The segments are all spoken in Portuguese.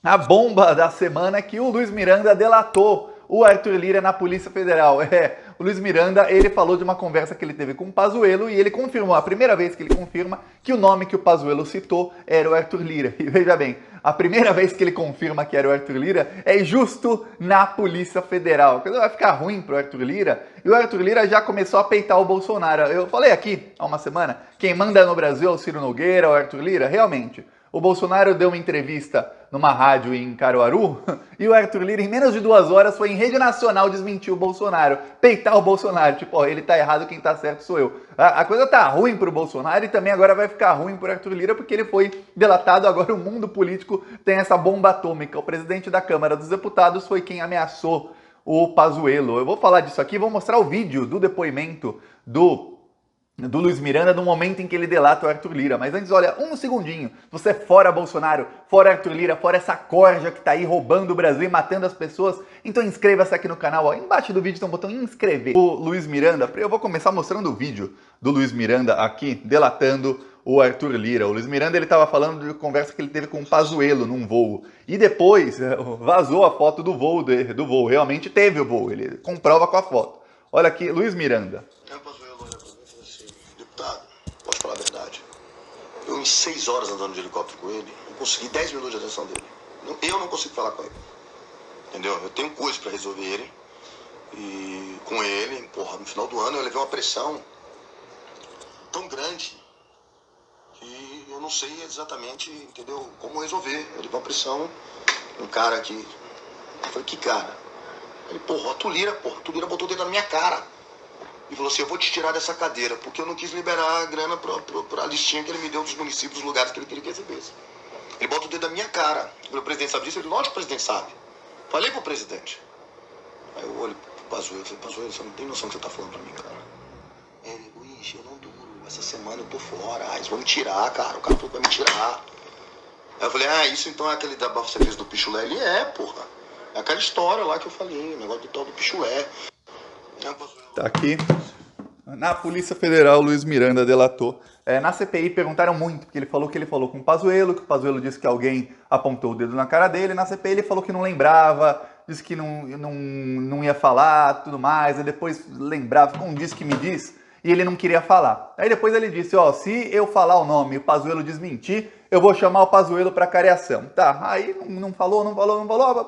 A bomba da semana é que o Luiz Miranda delatou o Arthur Lira na Polícia Federal. O Luiz Miranda, ele falou de uma conversa que ele teve com o Pazuello e ele confirmou, a primeira vez que ele confirma, que o nome que o Pazuello citou era o Arthur Lira. E veja bem, a primeira vez que ele confirma que era o Arthur Lira é justo na Polícia Federal. Vai ficar ruim pro Arthur Lira. E o Arthur Lira já começou a peitar o Bolsonaro. Eu falei aqui há uma semana, quem manda no Brasil é o Ciro Nogueira, o Arthur Lira, realmente. O Bolsonaro deu uma entrevista numa rádio em Caruaru e o Arthur Lira, em menos de 2 horas, foi em rede nacional desmentir o Bolsonaro, peitar o Bolsonaro. Tipo, ó, ele tá errado, quem tá certo sou eu. A coisa tá ruim pro Bolsonaro e também agora vai ficar ruim pro Arthur Lira porque ele foi delatado. Agora o mundo político tem essa bomba atômica. O presidente da Câmara dos Deputados foi quem ameaçou o Pazuello. Eu vou falar disso aqui, vou mostrar o vídeo do depoimento do Luiz Miranda no momento em que ele delata o Arthur Lira. Mas antes, olha, um segundinho. Você fora Bolsonaro, fora Arthur Lira, fora essa corja que tá aí roubando o Brasil e matando as pessoas. Então inscreva-se aqui no canal, ó. Embaixo do vídeo tem um botão inscrever. O Luiz Miranda, eu vou começar mostrando o vídeo do Luiz Miranda aqui, delatando o Arthur Lira. O Luiz Miranda, ele tava falando de conversa que ele teve com o Pazuello num voo. E depois vazou a foto do voo. Realmente teve o voo, ele comprova com a foto. Olha aqui, Luiz Miranda. Posso falar a verdade? Eu, em 6 horas andando de helicóptero com ele, eu consegui 10 minutos de atenção dele. Eu não consigo falar com ele. Entendeu? Eu tenho coisas pra resolver e com ele, porra, no final do ano eu levei uma pressão tão grande que eu não sei exatamente, entendeu, como resolver. Eu levei uma pressão, um cara que... Eu falei, que cara? Ele, porra, Arthur Lira botou o dedo na minha cara. E falou assim, eu vou te tirar dessa cadeira, porque eu não quis liberar a grana pra listinha que ele me deu dos municípios, dos lugares que ele queria que recebesse. Ele bota o dedo na minha cara. Eu falei, o presidente sabe disso? Ele, lógico que o presidente sabe. Falei pro presidente. Aí eu olhei pro Pazuello, eu falei, Pazuello, você não tem noção do que você tá falando pra mim, cara. Ele, Luiz, eu não duro, essa semana eu tô fora, eles vão me tirar, cara, o cara falou que vai me tirar. Aí eu falei, isso então é aquele da você fez do pichulé? Ele porra. É aquela história lá que eu falei, o negócio do tal do pichulé. Tá aqui. Na Polícia Federal, Luiz Miranda delatou. Na CPI perguntaram muito, porque ele falou com o Pazuello, que o Pazuello disse que alguém apontou o dedo na cara dele. Na CPI ele falou que não lembrava, disse que não ia falar, tudo mais. Aí depois lembrava, como disse que me diz, e ele não queria falar. Aí depois ele disse, ó, se eu falar o nome e o Pazuello desmentir, eu vou chamar o Pazuello para careação. Tá, aí não falou,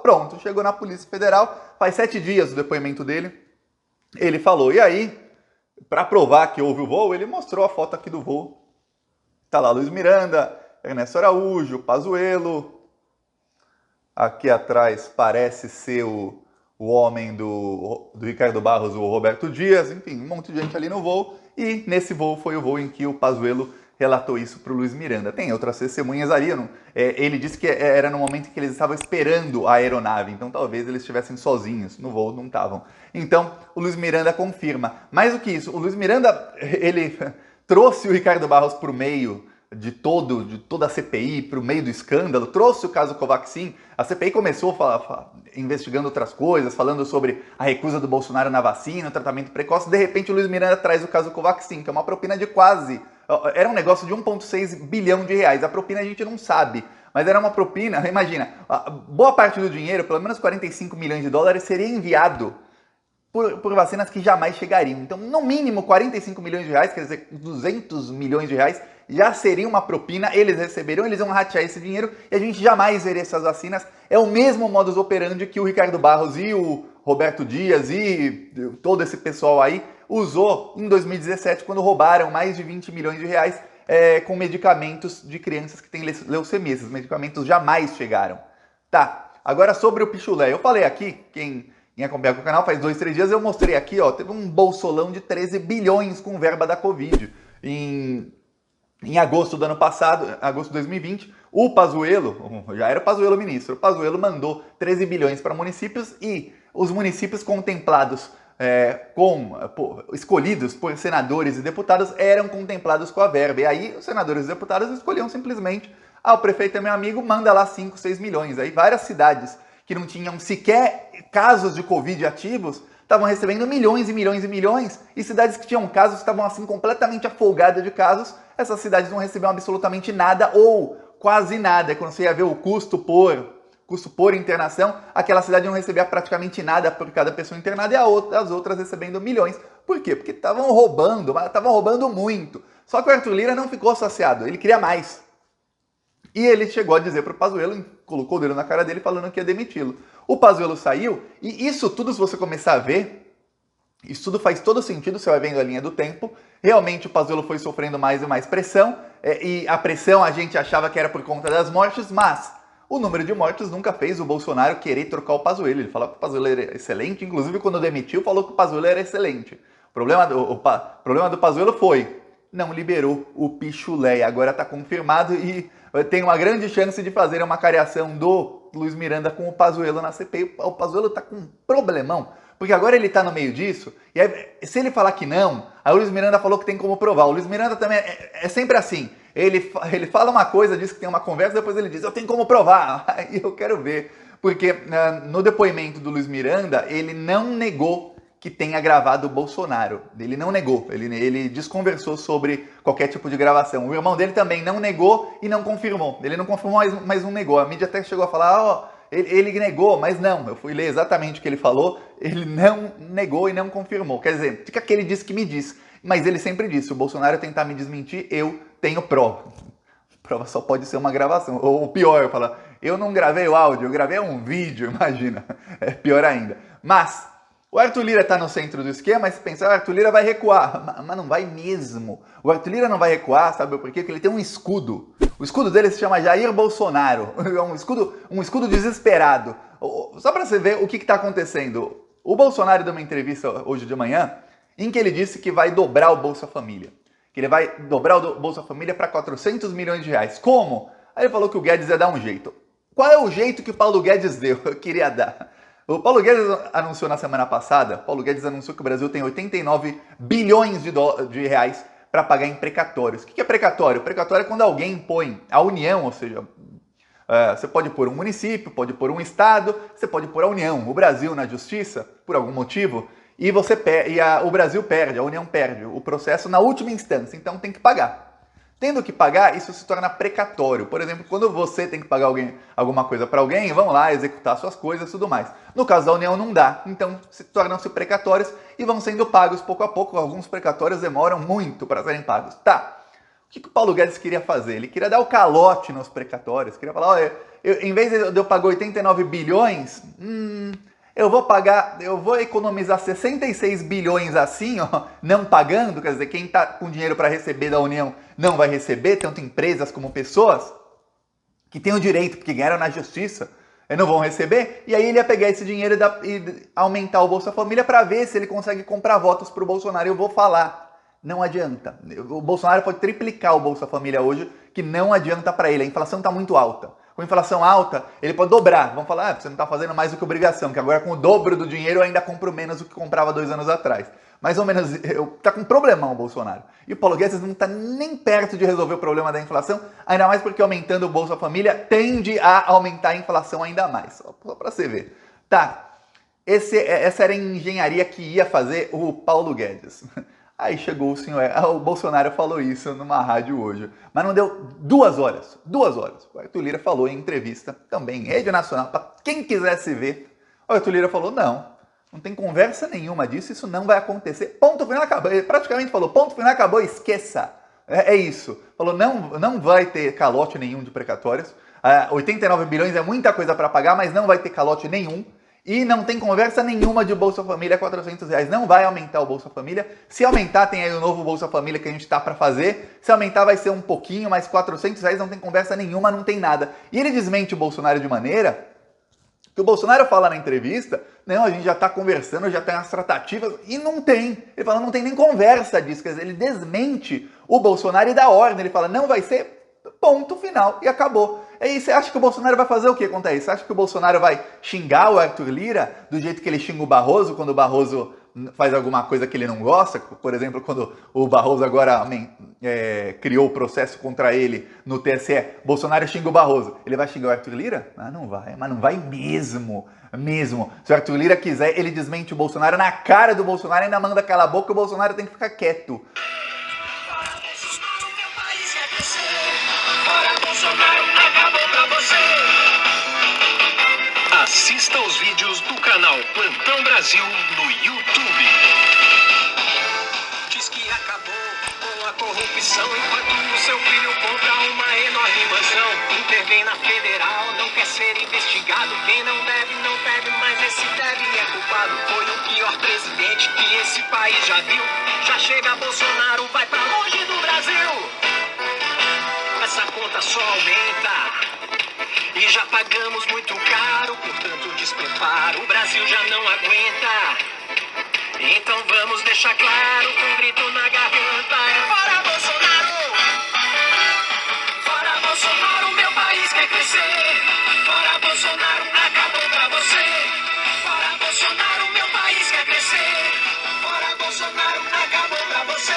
pronto, chegou na Polícia Federal, faz 7 dias o depoimento dele. Ele falou, e aí, para provar que houve o voo, ele mostrou a foto aqui do voo. Tá lá Luiz Miranda, Ernesto Araújo, Pazuello. Aqui atrás parece ser o homem do Ricardo Barros, o Roberto Dias. Enfim, um monte de gente ali no voo. E nesse voo foi o voo em que o Pazuello relatou isso para o Luiz Miranda. Tem outras testemunhas ali. Ele disse que era no momento em que eles estavam esperando a aeronave, então talvez eles estivessem sozinhos, no voo não estavam. Então o Luiz Miranda confirma. Mais do que isso, o Luiz Miranda, ele trouxe o Ricardo Barros para o meio de toda a CPI, para o meio do escândalo, trouxe o caso Covaxin. A CPI começou investigando outras coisas, falando sobre a recusa do Bolsonaro na vacina, o tratamento precoce. De repente o Luiz Miranda traz o caso Covaxin, que é uma propina de quase... Era um negócio de 1,6 bilhão de reais. A propina a gente não sabe, mas era uma propina, imagina, boa parte do dinheiro, pelo menos 45 milhões de dólares, seria enviado por vacinas que jamais chegariam. Então, no mínimo 45 milhões de reais, quer dizer, 200 milhões de reais, já seria uma propina, eles receberiam, eles iam ratear esse dinheiro e a gente jamais veria essas vacinas. É o mesmo modus operandi que o Ricardo Barros e o Roberto Dias e todo esse pessoal aí usou em 2017, quando roubaram mais de 20 milhões de reais com medicamentos de crianças que têm leucemia. Esses medicamentos jamais chegaram. Tá, agora sobre o pichulé. Eu falei aqui, quem acompanha o canal faz 2, 3 dias, eu mostrei aqui, ó, teve um bolsolão de 13 bilhões com verba da Covid. Em agosto do ano passado, agosto de 2020, o Pazuello, já era o Pazuello ministro, o Pazuello mandou 13 bilhões para municípios e os municípios contemplados escolhidos por senadores e deputados eram contemplados com a verba. E aí os senadores e deputados escolhiam simplesmente, o prefeito é meu amigo, manda lá 5, 6 milhões. Aí várias cidades que não tinham sequer casos de Covid ativos estavam recebendo milhões e milhões e milhões, e cidades que tinham casos estavam assim completamente afolgadas de casos, essas cidades não recebiam absolutamente nada ou quase nada. Quando você ia ver o custo por custo por internação, aquela cidade não recebia praticamente nada por cada pessoa internada e as outras recebendo milhões. Por quê? Porque estavam roubando muito. Só que o Arthur Lira não ficou saciado, ele queria mais. E ele chegou a dizer para o Pazuello, colocou o dedo na cara dele falando que ia demiti-lo. O Pazuello saiu, e isso tudo, se você começar a ver, isso tudo faz todo sentido, você vai vendo a linha do tempo. Realmente o Pazuello foi sofrendo mais e mais pressão, e a pressão a gente achava que era por conta das mortes, mas o número de mortes nunca fez o Bolsonaro querer trocar o Pazuello. Ele falou que o Pazuello era excelente, inclusive quando demitiu falou que o Pazuello era excelente. O problema do Pazuello foi, não liberou o Pichulé, agora está confirmado e tem uma grande chance de fazer uma cariação do Luiz Miranda com o Pazuello na CPI. O Pazuello está com um problemão, porque agora ele está no meio disso, e aí, se ele falar que não, aí o Luiz Miranda falou que tem como provar. O Luiz Miranda também é sempre assim, ele fala uma coisa, diz que tem uma conversa, depois ele diz, eu tenho como provar, aí eu quero ver, porque no depoimento do Luiz Miranda, ele não negou que tenha gravado o Bolsonaro. Ele não negou, ele desconversou sobre qualquer tipo de gravação. O irmão dele também não negou e não confirmou. Ele não confirmou, mas não negou. A mídia até chegou a falar, ele negou, mas não. Eu fui ler exatamente o que ele falou, ele não negou e não confirmou. Quer dizer, fica que ele disse que me disse, mas ele sempre disse, se o Bolsonaro tentar me desmentir, eu tenho prova. Prova só pode ser uma gravação. Ou pior, falar, eu não gravei o áudio, eu gravei um vídeo, imagina. É pior ainda. Mas o Arthur Lira está no centro do esquema, e se pensar, o Arthur Lira vai recuar. Mas não vai mesmo. O Arthur Lira não vai recuar, sabe por quê? Porque ele tem um escudo. O escudo dele se chama Jair Bolsonaro. É um escudo desesperado. Só para você ver o que está acontecendo. O Bolsonaro deu uma entrevista hoje de manhã em que ele disse que vai dobrar o Bolsa Família. Que ele vai dobrar o Bolsa Família para 400 milhões de reais. Como? Aí ele falou que o Guedes ia dar um jeito. Qual é o jeito que o Paulo Guedes deu? Eu queria dar. O Paulo Guedes anunciou na semana passada, que o Brasil tem 89 bilhões de reais para pagar em precatórios. O que é precatório? Precatório é quando alguém impõe a União, ou seja, você pode pôr um município, pode pôr um estado, você pode pôr a União, o Brasil na justiça, por algum motivo, e o Brasil perde, a União perde o processo na última instância, então tem que pagar. Tendo que pagar, isso se torna precatório. Por exemplo, quando você tem que pagar alguma coisa para alguém, vão lá executar suas coisas e tudo mais. No caso da União não dá, então tornam-se precatórios e vão sendo pagos pouco a pouco. Alguns precatórios demoram muito para serem pagos. Tá, o que o Paulo Guedes queria fazer? Ele queria dar o calote nos precatórios, queria falar, olha, em vez de eu pagar 89 bilhões, eu vou economizar 66 bilhões assim, não pagando, quer dizer, quem está com dinheiro para receber da União não vai receber, tanto empresas como pessoas que têm o direito, porque ganharam na justiça, não vão receber, e aí ele ia pegar esse dinheiro e aumentar o Bolsa Família para ver se ele consegue comprar votos para o Bolsonaro. Eu vou falar, não adianta. O Bolsonaro pode triplicar o Bolsa Família hoje, que não adianta para ele, a inflação está muito alta. Com inflação alta, ele pode dobrar. Vamos falar, você não está fazendo mais do que obrigação, que agora com o dobro do dinheiro eu ainda compro menos do que comprava 2 anos atrás. Mais ou menos, tá com um problemão o Bolsonaro. E o Paulo Guedes não está nem perto de resolver o problema da inflação, ainda mais porque aumentando o Bolsa Família tende a aumentar a inflação ainda mais. Só para você ver. Tá, essa era a engenharia que ia fazer o Paulo Guedes. Aí chegou o Bolsonaro falou isso numa rádio hoje, mas não deu 2 horas, 2 horas. O Arthur Lira falou em entrevista, também em rede nacional, para quem quisesse ver. O Arthur Lira falou, não tem conversa nenhuma disso, isso não vai acontecer. Ponto final, acabou. Ele praticamente falou, ponto final, acabou, esqueça. É isso. Falou, não vai ter calote nenhum de precatórios. 89 bilhões é muita coisa para pagar, mas não vai ter calote nenhum. E não tem conversa nenhuma de Bolsa Família a 400 reais. Não vai aumentar o Bolsa Família. Se aumentar, tem aí o novo Bolsa Família que a gente está para fazer. Se aumentar, vai ser um pouquinho, mas 400 reais não tem conversa nenhuma, não tem nada. E ele desmente o Bolsonaro de maneira que o Bolsonaro fala na entrevista, não, a gente já está conversando, já tem as tratativas, e não tem. Ele fala, não tem nem conversa disso. Quer dizer, ele desmente o Bolsonaro e dá ordem. Ele fala, não vai ser, ponto final, e acabou. E aí você acha que o Bolsonaro vai fazer o que quanto a isso? Você acha que o Bolsonaro vai xingar o Arthur Lira do jeito que ele xinga o Barroso quando o Barroso faz alguma coisa que ele não gosta? Por exemplo, quando o Barroso agora criou o processo contra ele no TSE, Bolsonaro xinga o Barroso. Ele vai xingar o Arthur Lira? Não vai, mas não vai mesmo. Se o Arthur Lira quiser, ele desmente o Bolsonaro na cara do Bolsonaro e ainda manda calar a boca, o Bolsonaro tem que ficar quieto. Assista os vídeos do canal Plantão Brasil no YouTube. Diz que acabou com a corrupção enquanto o seu filho compra uma enorme mansão. Intervém na federal, não quer ser investigado. Quem não deve, mas esse deve é culpado. Foi o pior presidente que esse país já viu. Já chega Bolsonaro, vai pra longe do Brasil. Essa conta só aumenta. E já pagamos muito caro por tanto despreparo. O Brasil já não aguenta. Então vamos deixar claro com um grito na garganta: é fora Bolsonaro! Fora Bolsonaro, meu país quer crescer. Fora Bolsonaro, acabou pra você. Fora Bolsonaro, meu país quer crescer. Fora Bolsonaro, acabou pra você.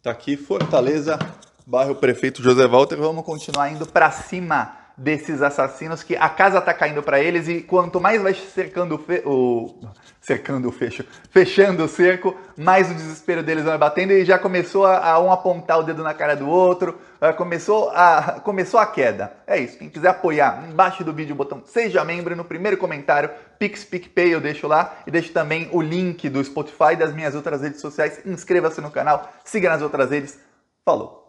Tá aqui Fortaleza, bairro Prefeito José Walter. Vamos continuar indo para cima desses assassinos, que a casa tá caindo para eles, e quanto mais vai fechando o cerco, mais o desespero deles vai batendo, e já começou a um apontar o dedo na cara do outro, começou a queda. É isso, quem quiser apoiar, embaixo do vídeo o botão Seja Membro, no primeiro comentário, Pix, PicPay, eu deixo lá, e deixo também o link do Spotify, das minhas outras redes sociais. Inscreva-se no canal, siga nas outras redes. Falou!